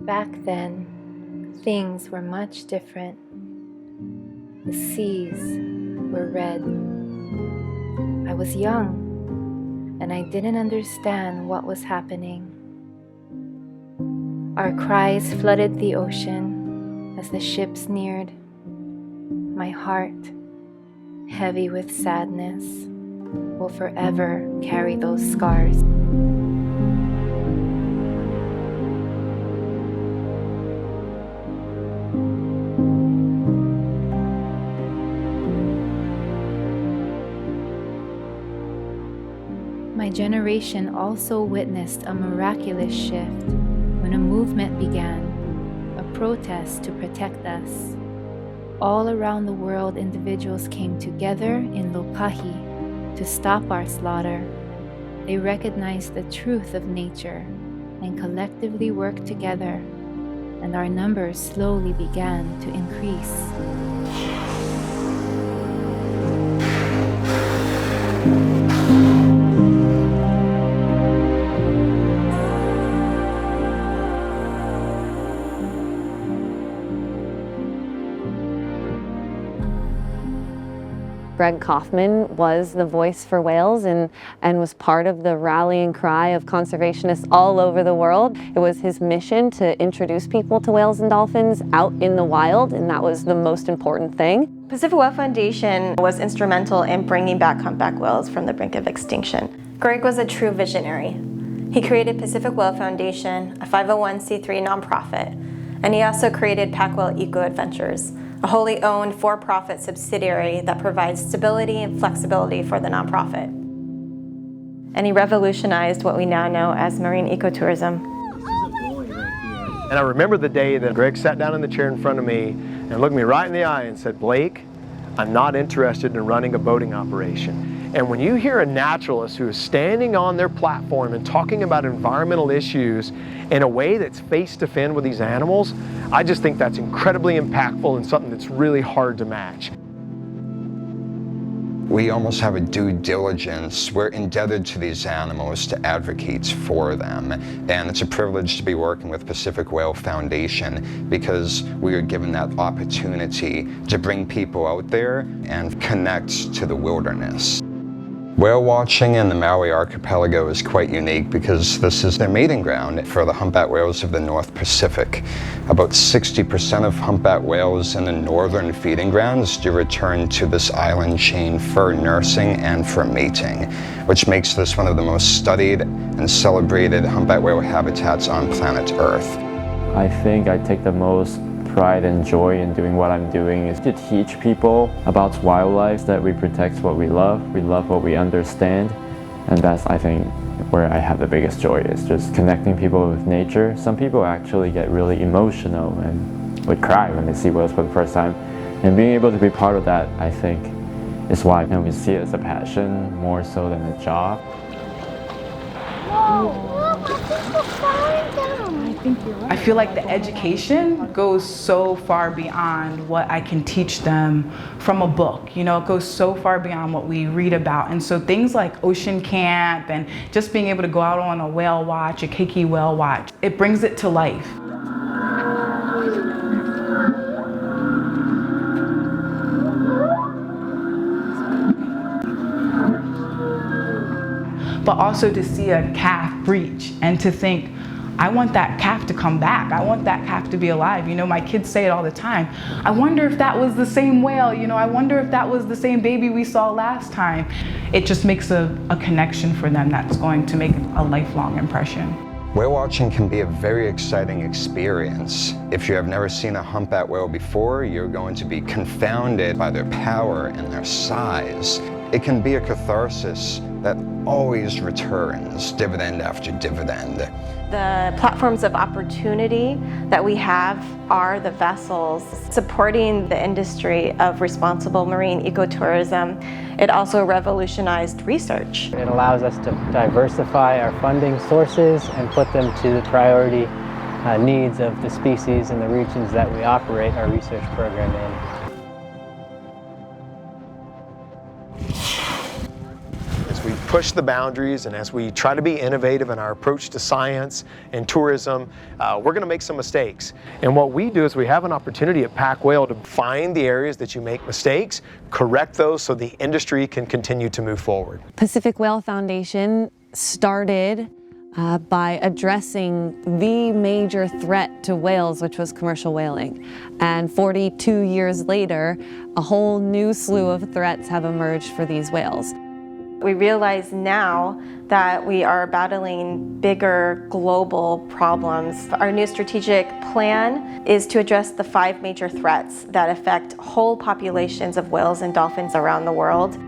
Back then, things were much different. The seas were red. I was young, and I didn't understand what was happening. Our cries flooded the ocean as the ships neared. My heart, heavy with sadness, will forever carry those scars. My generation also witnessed a miraculous shift when a movement began, a protest to protect us. All around the world, individuals came together in Lokahi to stop our slaughter. They recognized the truth of nature and collectively worked together, and our numbers slowly began to increase. Selket Kaufman was the voice for whales and was part of the rallying cry of conservationists all over the world. It was his mission to introduce people to whales and dolphins out in the wild, and that was the most important thing. Pacific Whale Foundation was instrumental in bringing back humpback whales from the brink of extinction. Greg was a true visionary. He created Pacific Whale Foundation, a 501c3 nonprofit, and he also created Pac Whale Eco Adventures, a wholly owned for-profit subsidiary that provides stability and flexibility for the nonprofit. And he revolutionized what we now know as marine ecotourism. And I remember the day that Greg sat down in the chair in front of me and looked me right in the eye and said, "Blake, I'm not interested in running a boating operation." And when you hear a naturalist who is standing on their platform and talking about environmental issues in a way that's face to fin with these animals, I just think that's incredibly impactful and something that's really hard to match. We almost have a due diligence. We're indebted to these animals to advocate for them. And it's a privilege to be working with Pacific Whale Foundation because we are given that opportunity to bring people out there and connect to the wilderness. Whale watching in the Maui archipelago is quite unique because this is their mating ground for the humpback whales of the North Pacific. About 60% of humpback whales in the northern feeding grounds do return to this island chain for nursing and for mating, which makes this one of the most studied and celebrated humpback whale habitats on planet Earth. I think I take the most pride and joy in doing what I'm doing is to teach people about wildlife, that we protect what we love what we understand, and that's, I think, where I have the biggest joy, is just connecting people with nature. Some people actually get really emotional and would cry when they see whales for the first time, and being able to be part of that, I think, is why we see it as a passion more so than a job. Whoa, look, I think we're falling down. I think you're right. I feel like the education goes so far beyond what I can teach them from a book. You know, it goes so far beyond what we read about. And so things like ocean camp and just being able to go out on a whale watch, a keiki whale watch, it brings it to life. But also to see a calf breach and to think, I want that calf to come back. I want that calf to be alive. You know, my kids say it all the time. I wonder if that was the same whale. You know, I wonder if that was the same baby we saw last time. It just makes a connection for them that's going to make a lifelong impression. Whale watching can be a very exciting experience. If you have never seen a humpback whale before, you're going to be confounded by their power and their size. it can be a catharsis that always returns, dividend after dividend. The platforms of opportunity that we have are the vessels supporting the industry of responsible marine ecotourism. It also revolutionized research. It allows us to diversify our funding sources and put them to the priority needs of the species and the regions that we operate our research program in. As we push the boundaries and as we try to be innovative in our approach to science and tourism, we're going to make some mistakes. And what we do is we have an opportunity at Pac Whale to find the areas that you make mistakes, correct those so the industry can continue to move forward. Pacific Whale Foundation started by addressing the major threat to whales, which was commercial whaling. And 42 years later, a whole new slew of threats have emerged for these whales. We realize now that we are battling bigger global problems. Our new strategic plan is to address the 5 major threats that affect whole populations of whales and dolphins around the world.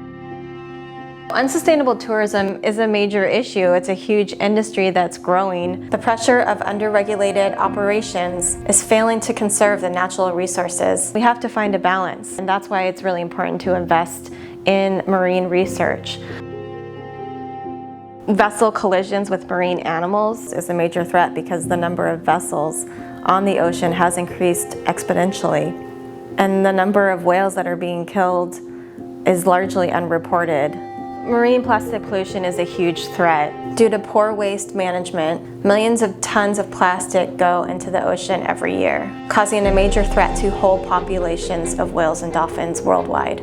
Unsustainable tourism is a major issue. It's a huge industry that's growing. The pressure of underregulated operations is failing to conserve the natural resources. We have to find a balance, and that's why it's really important to invest in marine research. Vessel collisions with marine animals is a major threat because the number of vessels on the ocean has increased exponentially, and the number of whales that are being killed is largely unreported. Marine plastic pollution is a huge threat. Due to poor waste management, millions of tons of plastic go into the ocean every year, causing a major threat to whole populations of whales and dolphins worldwide.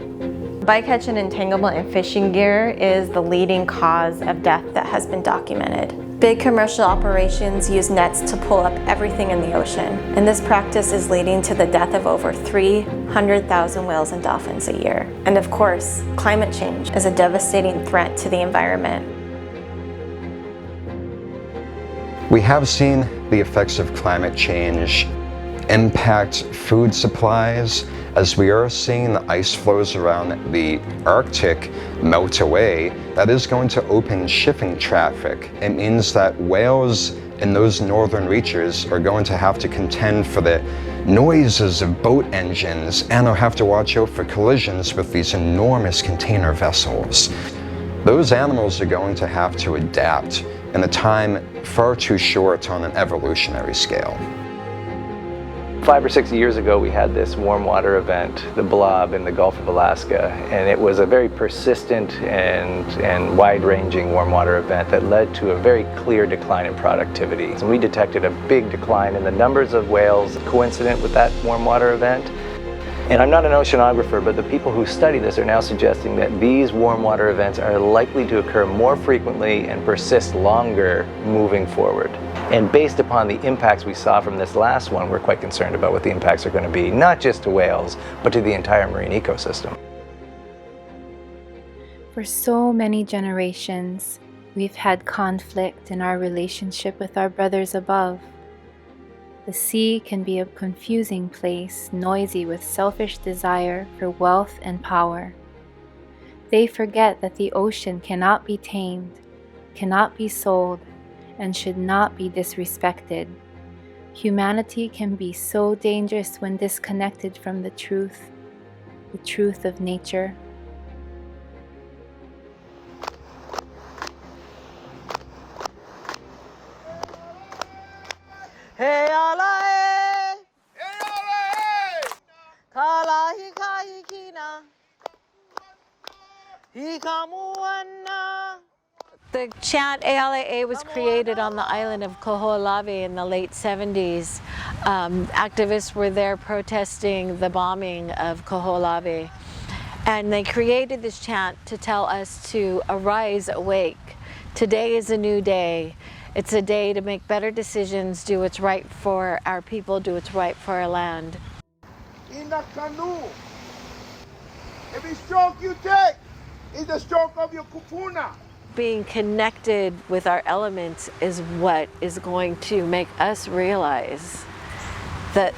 Bycatch and entanglement in fishing gear is the leading cause of death that has been documented. Big commercial operations use nets to pull up everything in the ocean, and this practice is leading to the death of over 300,000 whales and dolphins a year. And of course, climate change is a devastating threat to the environment. We have seen the effects of climate change impact food supplies, as we are seeing the ice flows around the Arctic melt away. That is going to open shipping traffic. It means that whales in those northern reaches are going to have to contend for the noises of boat engines, and they'll have to watch out for collisions with these enormous container vessels. Those animals are going to have to adapt in a time far too short on an evolutionary scale. 5 or 6 years ago, we had this warm water event, the blob in the Gulf of Alaska, and it was a very persistent and wide-ranging warm water event that led to a very clear decline in productivity. And we detected a big decline in the numbers of whales coincident with that warm water event. And I'm not an oceanographer, but the people who study this are now suggesting that these warm water events are likely to occur more frequently and persist longer moving forward. And based upon the impacts we saw from this last one, we're quite concerned about what the impacts are going to be, not just to whales, but to the entire marine ecosystem. For so many generations, we've had conflict in our relationship with our brothers above. The sea can be a confusing place, noisy with selfish desire for wealth and power. They forget that the ocean cannot be tamed, cannot be sold, and should not be disrespected. Humanity can be so dangerous when disconnected from the truth of nature. Hey ala kala hika hikina hikamuana. The chant ALAA was created on the island of Kaho'olawe in the late 70s. Activists were there protesting the bombing of Kaho'olawe. And they created this chant to tell us to arise, awake. Today is a new day. It's a day to make better decisions, do what's right for our people, do what's right for our land. In the canoe, every stroke you take is the stroke of your kupuna. Being connected with our elements is what is going to make us realize that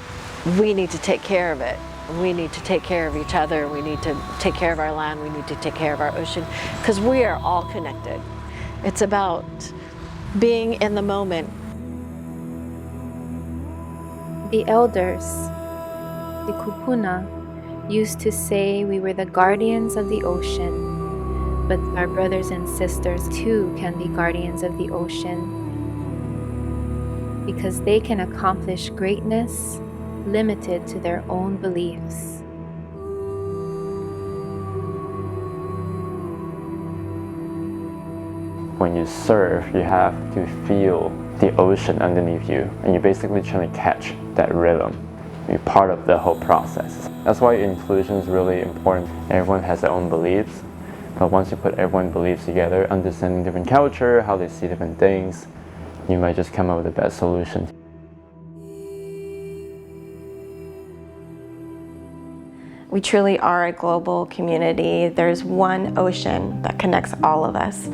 we need to take care of it. we need to take care of each other, we need to take care of our land, we need to take care of our ocean, because we are all connected. It's about being in the moment. The elders, the kupuna, used to say we were the guardians of the ocean, but our brothers and sisters too can be guardians of the ocean, because they can accomplish greatness limited to their own beliefs. When you surf, you have to feel the ocean underneath you, and you're basically trying to catch that rhythm. You're part of the whole process. That's why inclusion is really important. Everyone has their own beliefs, but once you put everyone's beliefs together, understanding different culture, how they see different things, you might just come up with the best solution. We truly are a global community. There's one ocean that connects all of us.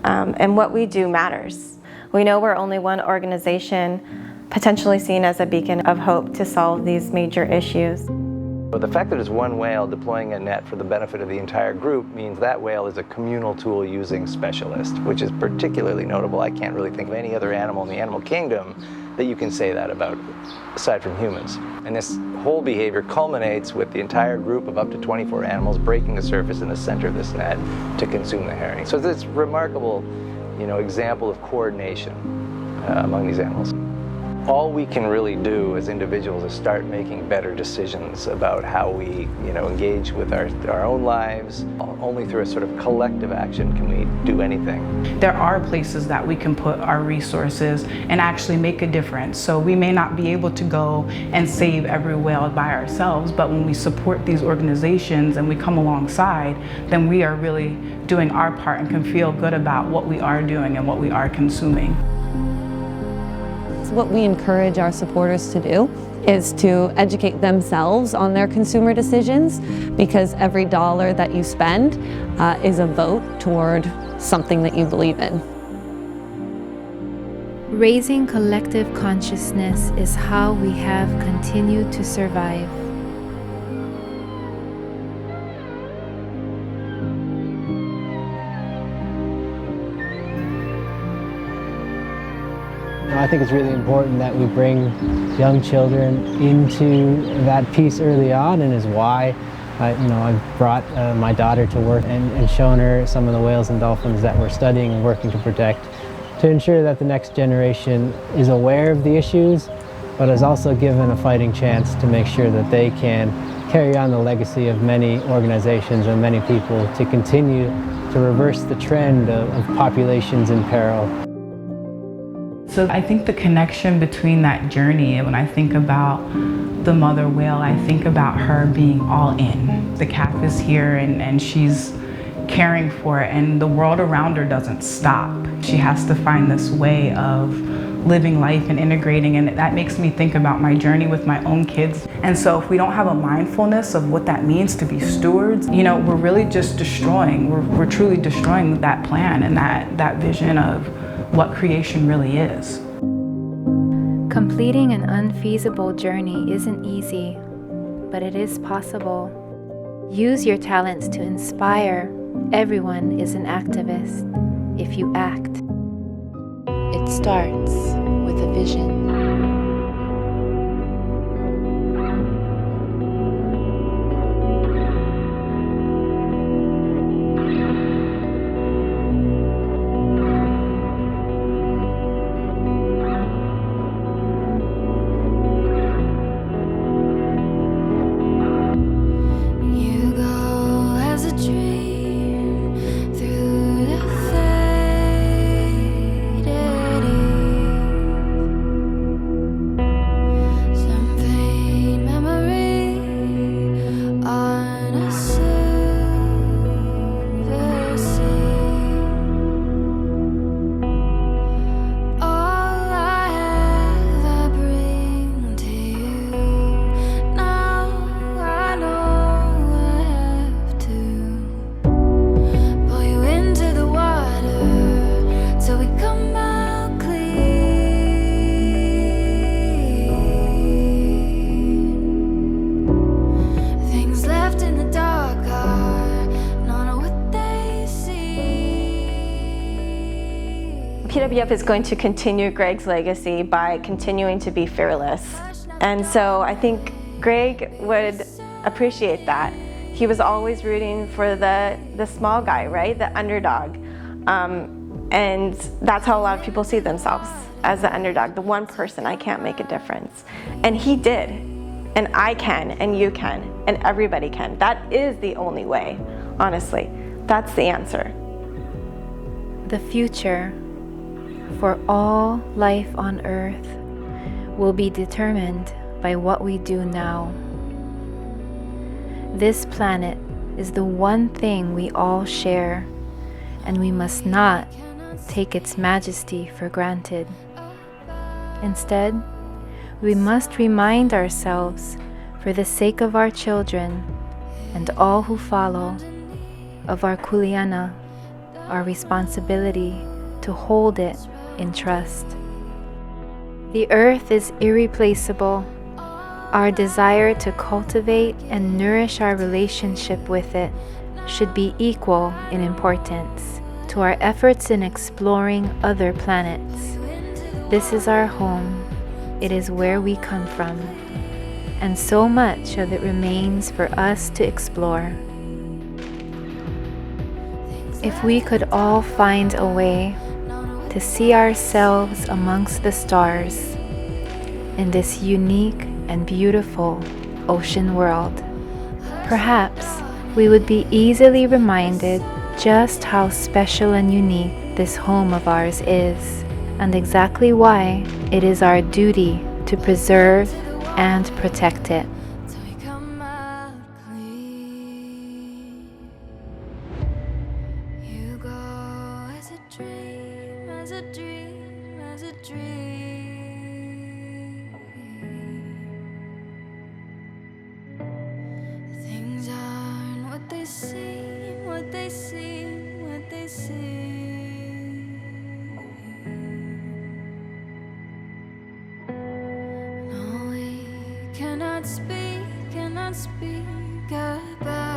And what we do matters. We know we're only one organization, potentially seen as a beacon of hope to solve these major issues. But the fact that it's one whale deploying a net for the benefit of the entire group means that whale is a communal tool using specialist, which is particularly notable. I can't really think of any other animal in the animal kingdom that you can say that about, aside from humans. And this whole behavior culminates with the entire group of up to 24 animals breaking the surface in the center of this net to consume the herring. So it's this remarkable, example of coordination among these animals. All we can really do as individuals is start making better decisions about how we, engage with our own lives. Only through a sort of collective action can we do anything. There are places that we can put our resources and actually make a difference. So we may not be able to go and save every whale by ourselves, but when we support these organizations and we come alongside, then we are really doing our part and can feel good about what we are doing and what we are consuming. What we encourage our supporters to do is to educate themselves on their consumer decisions, because every dollar that you spend is a vote toward something that you believe in. Raising collective consciousness is how we have continued to survive. I think it's really important that we bring young children into that piece early on, and is why I've brought my daughter to work and shown her some of the whales and dolphins that we're studying and working to protect, to ensure that the next generation is aware of the issues, but is also given a fighting chance to make sure that they can carry on the legacy of many organizations and many people to continue to reverse the trend of populations in peril. So I think the connection between that journey, when I think about the mother whale, I think about her being all in. The calf is here and she's caring for it, and the world around her doesn't stop. She has to find this way of living life and integrating, and that makes me think about my journey with my own kids. And so if we don't have a mindfulness of what that means to be stewards, we're really just destroying, we're truly destroying that plan and that vision of what creation really is. Completing an unfeasible journey isn't easy, but it is possible. Use your talents to inspire. Everyone is an activist if you act. It starts with a vision. PWF is going to continue Greg's legacy by continuing to be fearless. And so I think Greg would appreciate that. He was always rooting for the small guy, right? The underdog. And that's how a lot of people see themselves, as the underdog, the one person, I can't make a difference. And he did. And I can, and you can, and everybody can. That is the only way, honestly. That's the answer. The future for all life on Earth will be determined by what we do now. This planet is the one thing we all share, and we must not take its majesty for granted. Instead, we must remind ourselves, for the sake of our children and all who follow, of our kuleana, our responsibility to hold it in trust. The earth is irreplaceable. Our desire to cultivate and nourish our relationship with it should be equal in importance to our efforts in exploring other planets. This is our home. It is where we come from, and so much of it remains for us to explore. If we could all find a way to see ourselves amongst the stars in this unique and beautiful ocean world, perhaps we would be easily reminded just how special and unique this home of ours is, and exactly why it is our duty to preserve and protect it. Things aren't what they seem, what they seem, what they seem. No, we cannot speak goodbye.